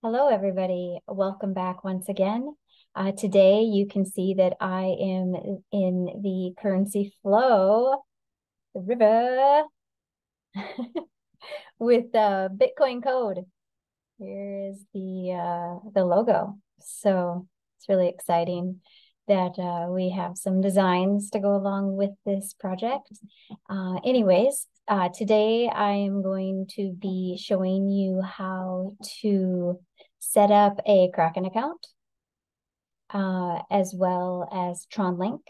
Hello, everybody. Welcome back once again. Today, you can see that I am in the currency flow, the river, with Bitcoin code. Here is the logo. So it's really exciting that we have some designs to go along with this project. Today I am going to be showing you how to set up a Kraken account, as well as TronLink,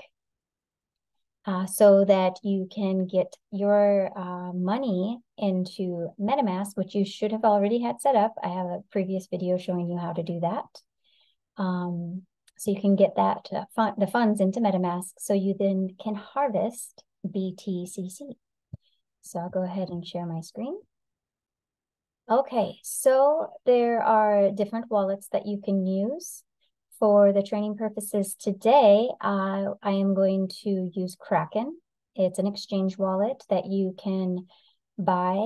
so that you can get your money into MetaMask, which you should have already had set up. I have a previous video showing you how to do that. So you can get that the funds into MetaMask, so you then can harvest BTCC. So I'll go ahead and share my screen. Okay, so there are different wallets that you can use. For the training purposes today, I am going to use Kraken. It's an exchange wallet that you can buy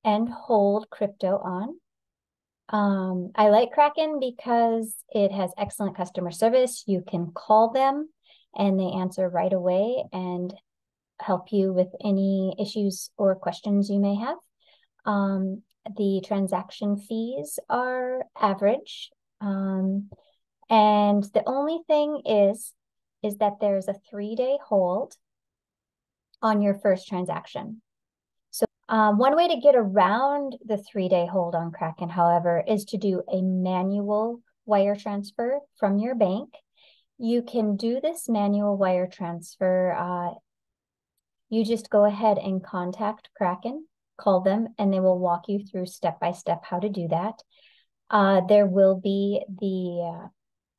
and hold crypto on. I like Kraken because it has excellent customer service. You can call them and they answer right away and help you with any issues or questions you may have. The transaction fees are average. And the only thing is that there's a 3-day hold on your first transaction. So one way to get around the 3-day hold on Kraken, however, is to do a manual wire transfer from your bank. You can do this manual wire transfer. You just go ahead and contact Kraken, call them, and they will walk you through step-by-step how to do that. There will be the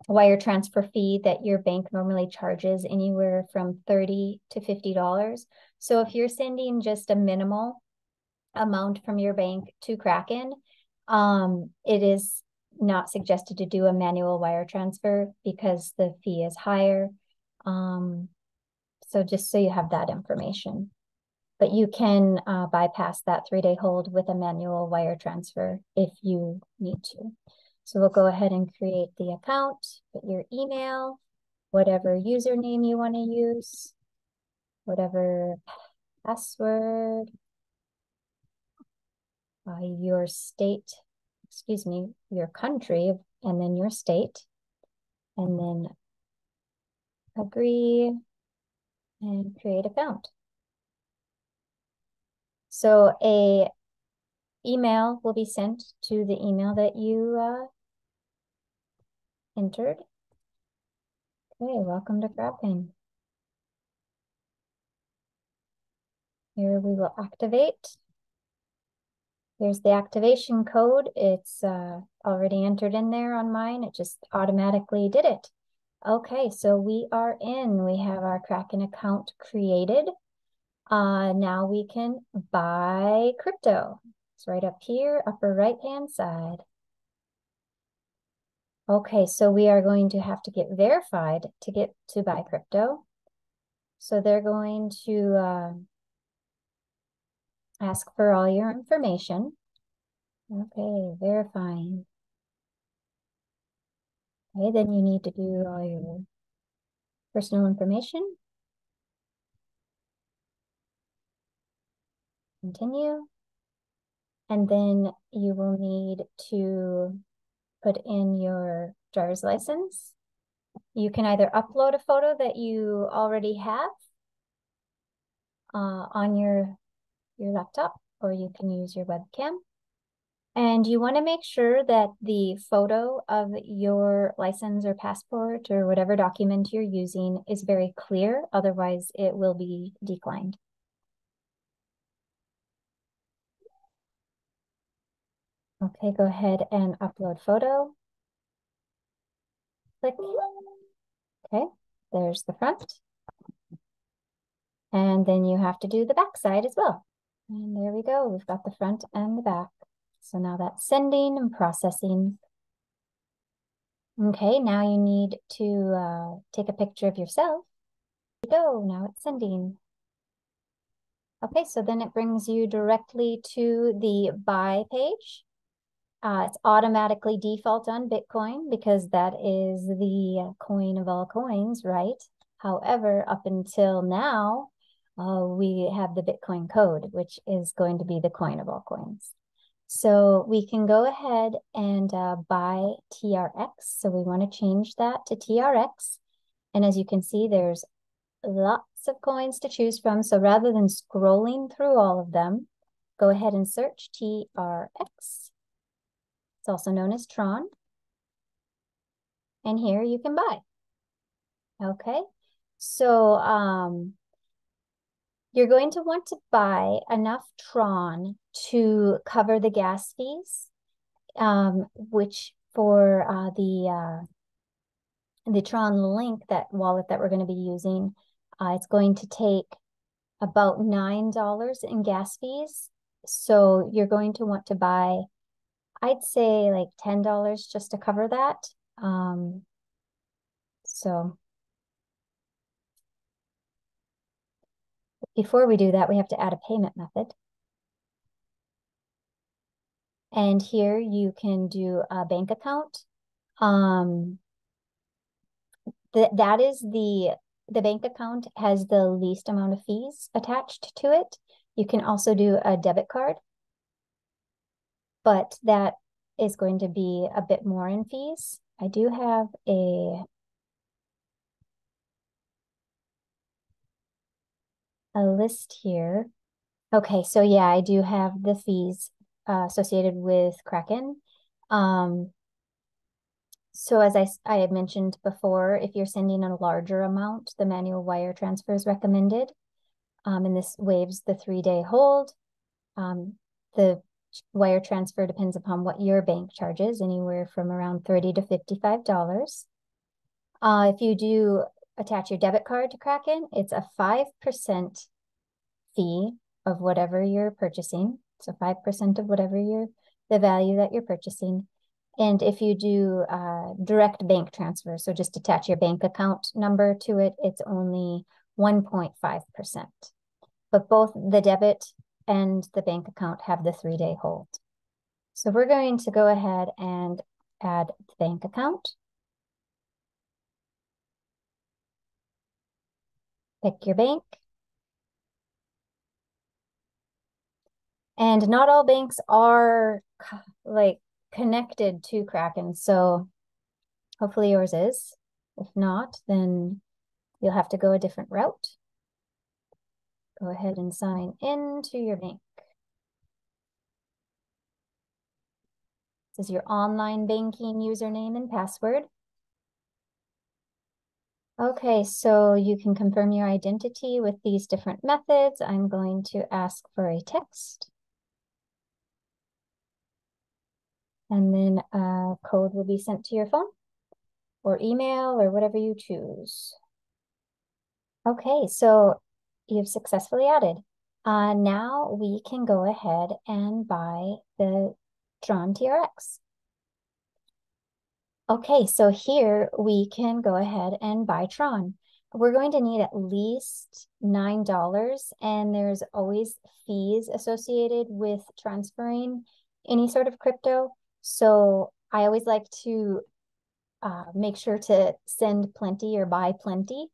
wire transfer fee that your bank normally charges, anywhere from $30 to $50. So if you're sending just a minimal amount from your bank to Kraken, it is not suggested to do a manual wire transfer because the fee is higher. So just so you have that information. But you can bypass that 3-day hold with a manual wire transfer if you need to. So we'll go ahead and create the account, put your email, whatever username you want to use, whatever password, your state, your country, and then your state, and then agree and create account. So a email will be sent to the email that you entered. Okay, welcome to Kraken. Here we will activate. Here's the activation code. It's already entered in there on mine. It just automatically did it. Okay, so we are in. We have our Kraken account created. Now we can buy crypto. It's right up here, upper right-hand side. Okay, so we are going to have to get verified to get to buy crypto. So they're going to ask for all your information. Okay, verifying. Okay, then you need to do all your personal information. Continue. And then you will need to put in your driver's license. You can either upload a photo that you already have on your laptop, or you can use your webcam. And you want to make sure that the photo of your license or passport or whatever document you're using is very clear, otherwise it will be declined. Okay, go ahead and upload photo. Click. Okay, there's the front. And then you have to do the back side as well. And there we go. We've got the front and the back. So now that's sending and processing. Okay, now you need to take a picture of yourself. There you go. Now it's sending. Okay, so then it brings you directly to the buy page. It's automatically default on Bitcoin because that is the coin of all coins, right? However, up until now, we have the Bitcoin code, which is going to be the coin of all coins. So we can go ahead and buy TRX. So we want to change that to TRX. And as you can see, there's lots of coins to choose from. So rather than scrolling through all of them, go ahead and search TRX. It's also known as Tron. And here you can buy. Okay. So you're going to want to buy enough Tron to cover the gas fees, which for the TronLink, that wallet that we're going to be using, it's going to take about $9 in gas fees. So you're going to want to buy, I'd say like $10 just to cover that. So before we do that, we have to add a payment method. And here you can do a bank account. That is the bank account has the least amount of fees attached to it. You can also do a debit card, but that is going to be a bit more in fees. I do have a list here. Okay, so yeah, I do have the fees associated with Kraken. So as I had mentioned before, if you're sending a larger amount, the manual wire transfer is recommended. And this waives the 3-day hold. The wire transfer depends upon what your bank charges, anywhere from around $30 to $55. If you do attach your debit card to Kraken, it's a 5% fee of whatever you're purchasing. So 5% of whatever the value that you're purchasing. And if you do direct bank transfer, so just attach your bank account number to it, it's only 1.5%. But both the debit and the bank account have the 3-day hold. So we're going to go ahead and add the bank account. Pick your bank. And not all banks are like connected to Kraken, so hopefully yours is. If not, then you'll have to go a different route. Go ahead and sign into your bank. This is your online banking username and password. Okay, so you can confirm your identity with these different methods. I'm going to ask for a text. And then a code will be sent to your phone or email or whatever you choose. Okay, so you've successfully added. Now we can go ahead and buy the Tron TRX. Okay, so here we can go ahead and buy Tron. We're going to need at least $9, and there's always fees associated with transferring any sort of crypto. So I always like to make sure to send plenty or buy plenty.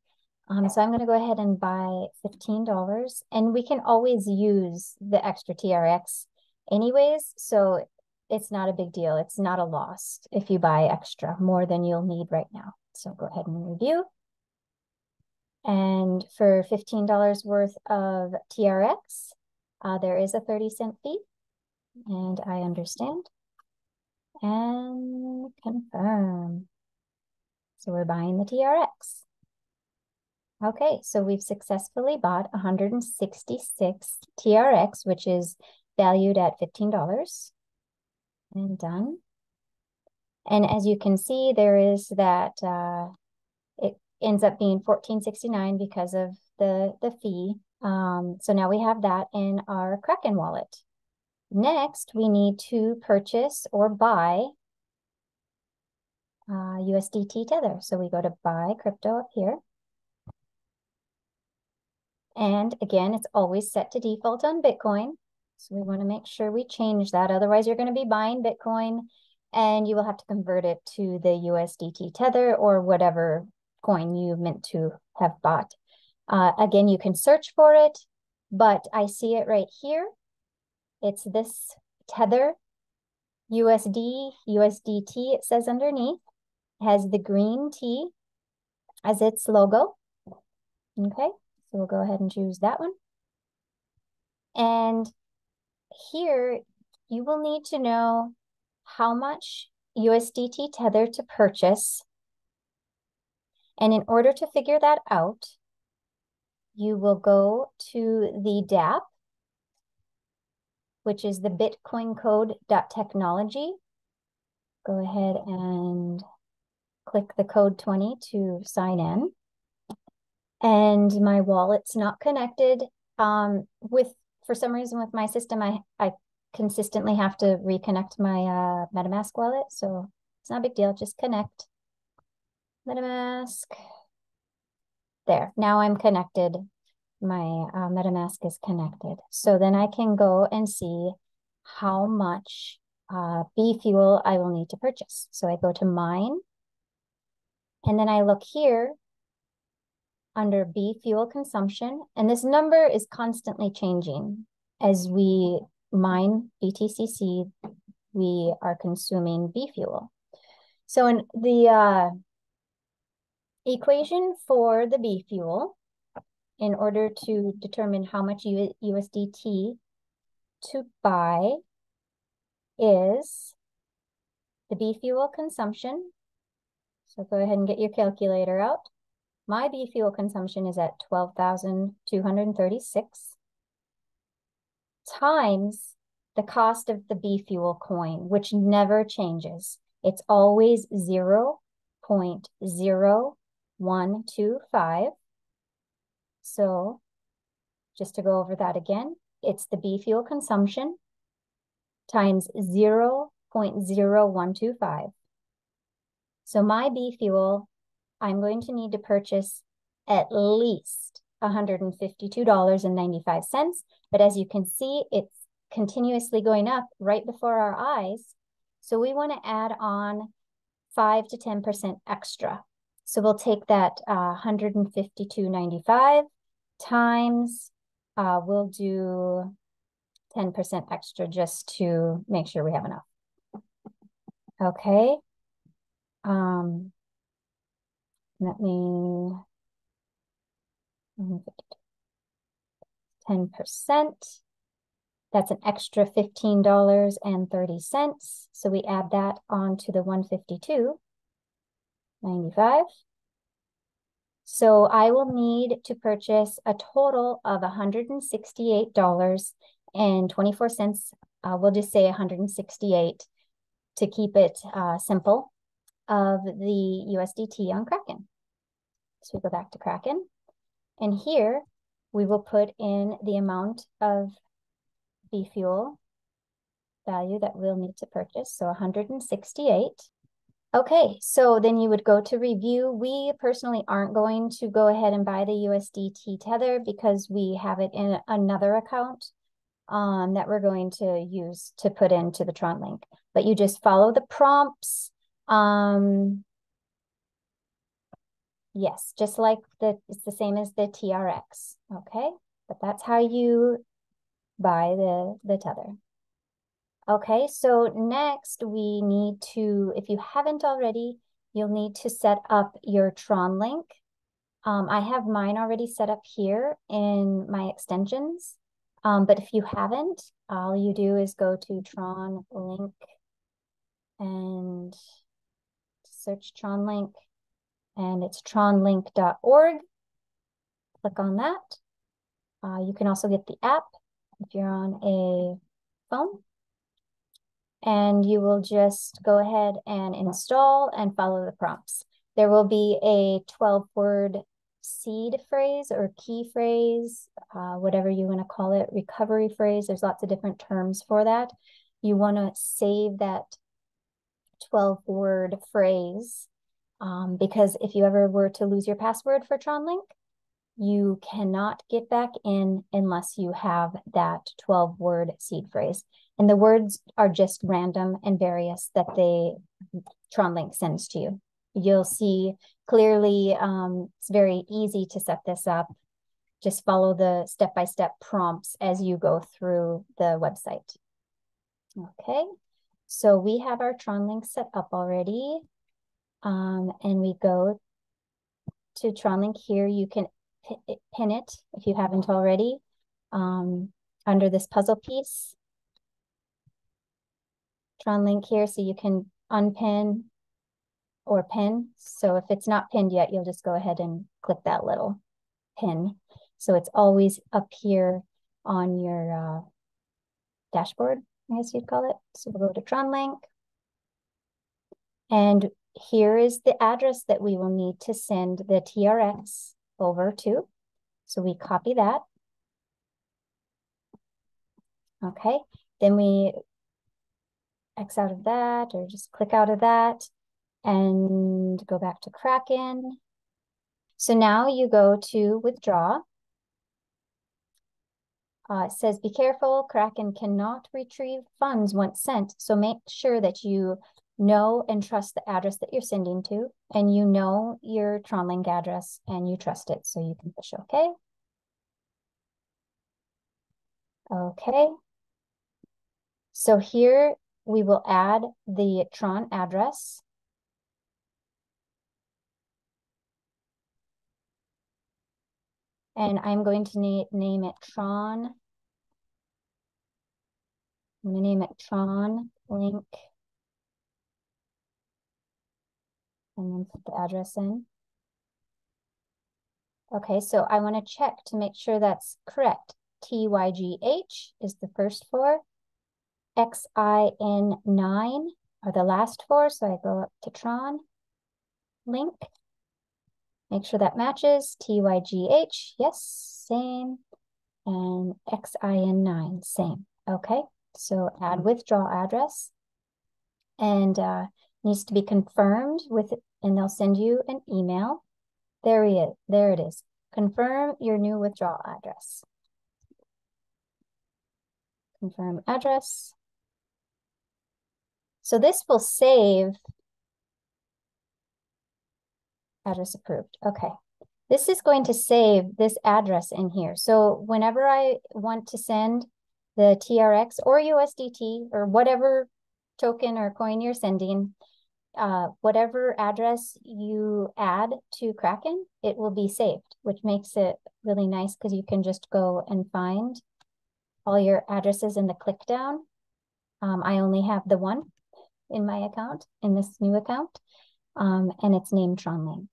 So I'm going to go ahead and buy $15, and we can always use the extra TRX anyways. So it's not a big deal. It's not a loss if you buy extra, more than you'll need right now. So go ahead and review. And for $15 worth of TRX, there is a 30-cent fee, and I understand. And confirm. So we're buying the TRX. Okay, so we've successfully bought 166 TRX, which is valued at $15. And done. And as you can see, there is that it ends up being $14.69 because of the fee. So now we have that in our Kraken wallet. Next, we need to purchase or buy USDT Tether. So we go to buy crypto up here. And again, it's always set to default on Bitcoin. So we want to make sure we change that. Otherwise, you're going to be buying Bitcoin and you will have to convert it to the USDT Tether or whatever coin you meant to have bought. Again, you can search for it, but I see it right here. It's this Tether USDT, it says underneath. It has the green T as its logo. Okay, so we'll go ahead and choose that one. And here, you will need to know how much USDT Tether to purchase. And in order to figure that out, you will go to the Dapp, which is the BitcoinCode.technology. Go ahead and click the code 20 to sign in. And my wallet's not connected. For some reason with my system, I consistently have to reconnect my MetaMask wallet. So it's not a big deal, just connect. MetaMask. There, now I'm connected. My MetaMask is connected. So then I can go and see how much B fuel I will need to purchase. So I go to mine, and then I look here under B fuel consumption, and this number is constantly changing. As we mine BTCC, we are consuming B fuel. So in the equation for the B fuel, in order to determine how much USDT to buy, is the B fuel consumption. So go ahead and get your calculator out. My B fuel consumption is at 12,236 times the cost of the B fuel coin, which never changes. It's always 0.0125. So just to go over that again, it's the B fuel consumption times 0.0125. So my B fuel, I'm going to need to purchase at least $152.95. But as you can see, it's continuously going up right before our eyes. So we want to add on 5 to 10% extra. So we'll take that $152.95 times, we'll do 10% extra just to make sure we have enough. Okay. Let me 10%. That's an extra $15.30. So we add that on to the $152.95. So I will need to purchase a total of $168.24. We'll just say 168 to keep it simple, of the USDT on Kraken. So we go back to Kraken, and here we will put in the amount of B fuel value that we'll need to purchase. So 168. Okay, so then you would go to review. We personally aren't going to go ahead and buy the USDT Tether because we have it in another account that we're going to use to put into the TronLink. But you just follow the prompts. Yes, just like it's the same as the TRX, okay? But that's how you buy the Tether. Okay, so next we need to, if you haven't already, you'll need to set up your TronLink. I have mine already set up here in my extensions, but if you haven't, all you do is go to TronLink and search TronLink, and it's tronlink.org. Click on that. You can also get the app if you're on a phone. And you will just go ahead and install and follow the prompts. There will be a 12-word seed phrase or key phrase, whatever you want to call it, recovery phrase. There's lots of different terms for that. You want to save that 12-word phrase because if you ever were to lose your password for TronLink, you cannot get back in unless you have that 12-word seed phrase. And the words are just random and various that TronLink sends to you. You'll see clearly, it's very easy to set this up. Just follow the step-by-step prompts as you go through the website. Okay, so we have our TronLink set up already. And we go to TronLink here. You can pin it if you haven't already under this puzzle piece. TronLink here, so you can unpin or pin. So if it's not pinned yet, you'll just go ahead and click that little pin. So it's always up here on your dashboard, I guess you'd call it. So we'll go to TronLink. And here is the address that we will need to send the TRX over to. So we copy that. Okay, then we X out of that, or just click out of that and go back to Kraken. So now you go to withdraw. It says, be careful, Kraken cannot retrieve funds once sent. So make sure that you know and trust the address that you're sending to, and you know your TronLink address and you trust it. So you can push OK. Okay. So here we will add the Tron address. And I'm going to name it Tron. I'm going to name it TronLink. And then put the address in. Okay, so I want to check to make sure that's correct. TYGH is the first four. XIN9 are the last four. So I go up to TronLink. Make sure that matches. TYGH, yes, same. And XIN9, same. Okay, so add withdraw address. And needs to be confirmed with, and they'll send you an email. There it is. Confirm your new withdrawal address. Confirm address. So this will save address approved. Okay. This is going to save this address in here. So whenever I want to send the TRX or USDT or whatever token or coin you're sending, whatever address you add to Kraken, it will be saved, which makes it really nice because you can just go and find all your addresses in the click down. I only have the one in my account, in this new account, and it's named TronLink.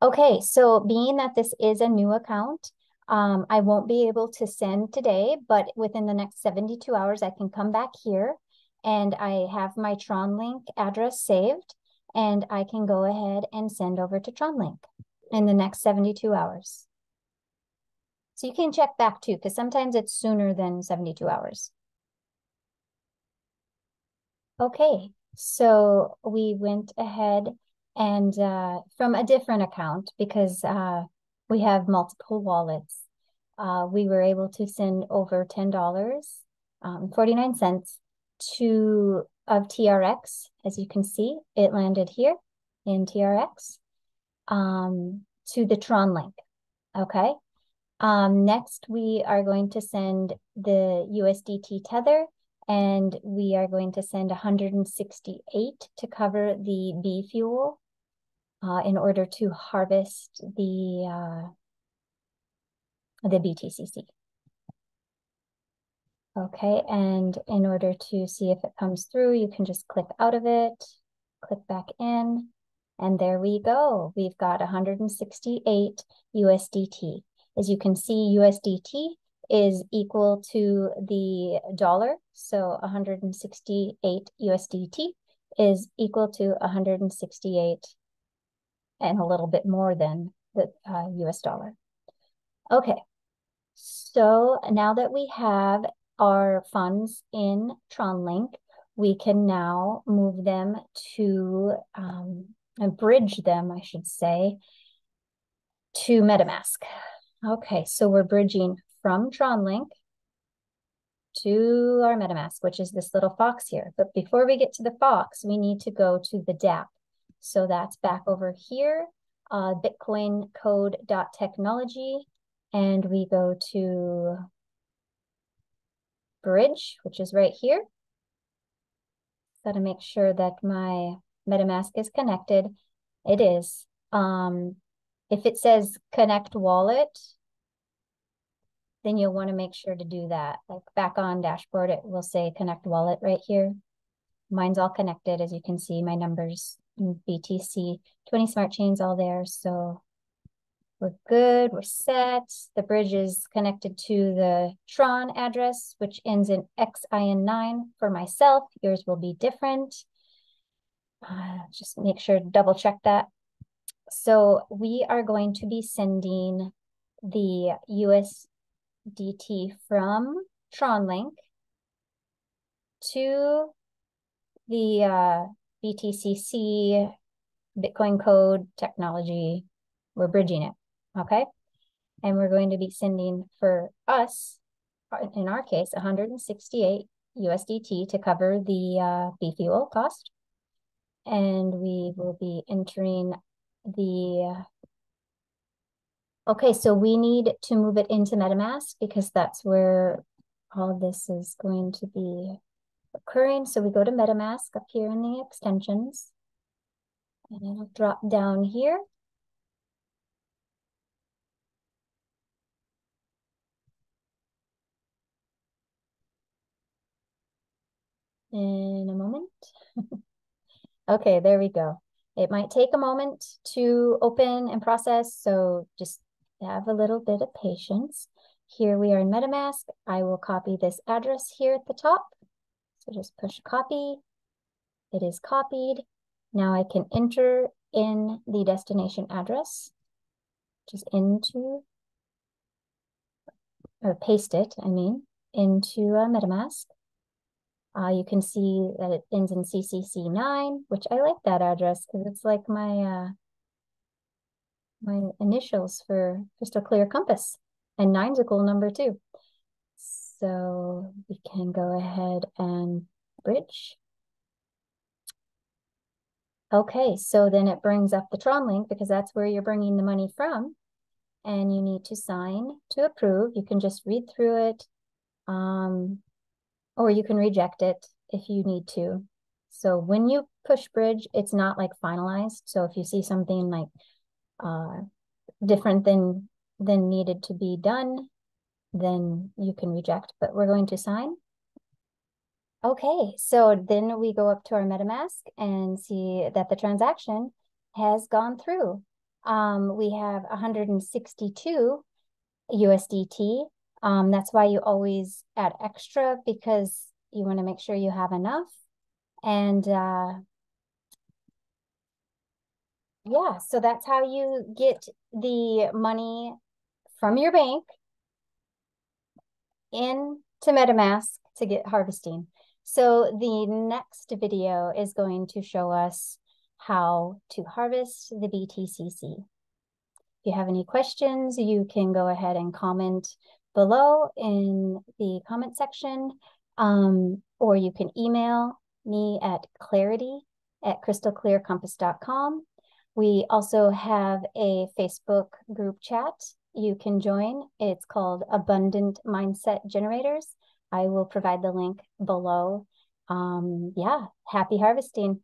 Okay, so being that this is a new account, I won't be able to send today, but within the next 72 hours, I can come back here and I have my TronLink address saved, and I can go ahead and send over to TronLink in the next 72 hours. So you can check back too, because sometimes it's sooner than 72 hours. Okay, so we went ahead and from a different account, because we have multiple wallets, we were able to send over $10.49 of TRX. As you can see, it landed here in TRX to the TronLink. Okay. Next, we are going to send the USDT Tether, and we are going to send 168 to cover the bee fuel in order to harvest the BTCC. Okay, and in order to see if it comes through, you can just click out of it, click back in, and there we go. We've got 168 USDT. As you can see, USDT is equal to the dollar. So 168 USDT is equal to 168 and a little bit more than the US dollar. Okay, so now that we have our funds in TronLink, we can now move them to, bridge them, I should say, to MetaMask. Okay, so we're bridging from TronLink to our MetaMask, which is this little fox here. But before we get to the fox, we need to go to the Dapp. So that's back over here, BitcoinCode.technology, and we go to bridge, which is right here. Got to make sure that my MetaMask is connected. It is. If it says connect wallet, then you'll want to make sure to do that. Like back on dashboard, it will say connect wallet right here. Mine's all connected, as you can see, my numbers in BTC, 20 smart chains all there. So we're good, we're set. The bridge is connected to the Tron address, which ends in XIN9 for myself. Yours will be different. Just make sure to double check that. So we are going to be sending the USDT from TronLink to the BTCC BitcoinCode technology. We're bridging it, okay? And we're going to be sending, for us, in our case, 168 USDT to cover the B-fuel cost. And we will be entering the... Okay, so we need to move it into MetaMask because that's where all of this is going to be occurring. So we go to MetaMask up here in the extensions, and it'll drop down here. In a moment. Okay, there we go. It might take a moment to open and process, so just have a little bit of patience. Here we are in MetaMask. I will copy this address here at the top. So just push copy. It is copied. Now I can enter in the destination address, just into, or paste it, I mean, into MetaMask. You can see that it ends in CCC9, which I like that address because it's like my my initials for Crystal Clear Compass. And 9's a cool number too. So we can go ahead and bridge. Okay, so then it brings up the TronLink because that's where you're bringing the money from. And you need to sign to approve. You can just read through it. Or you can reject it if you need to. So when you push bridge, it's not like finalized. So if you see something like different than needed to be done, then you can reject, but we're going to sign. Okay, so then we go up to our MetaMask and see that the transaction has gone through. We have 162 USDT. That's why you always add extra, because you want to make sure you have enough. And yeah, so that's how you get the money from your bank into MetaMask to get harvesting. So the next video is going to show us how to harvest the BTCC. If you have any questions, you can go ahead and comment below in the comment section, or you can email me at clarity@crystalclearcompass.com. We also have a Facebook group chat you can join. It's called Abundant Mindset Generators. I will provide the link below. Yeah, happy harvesting.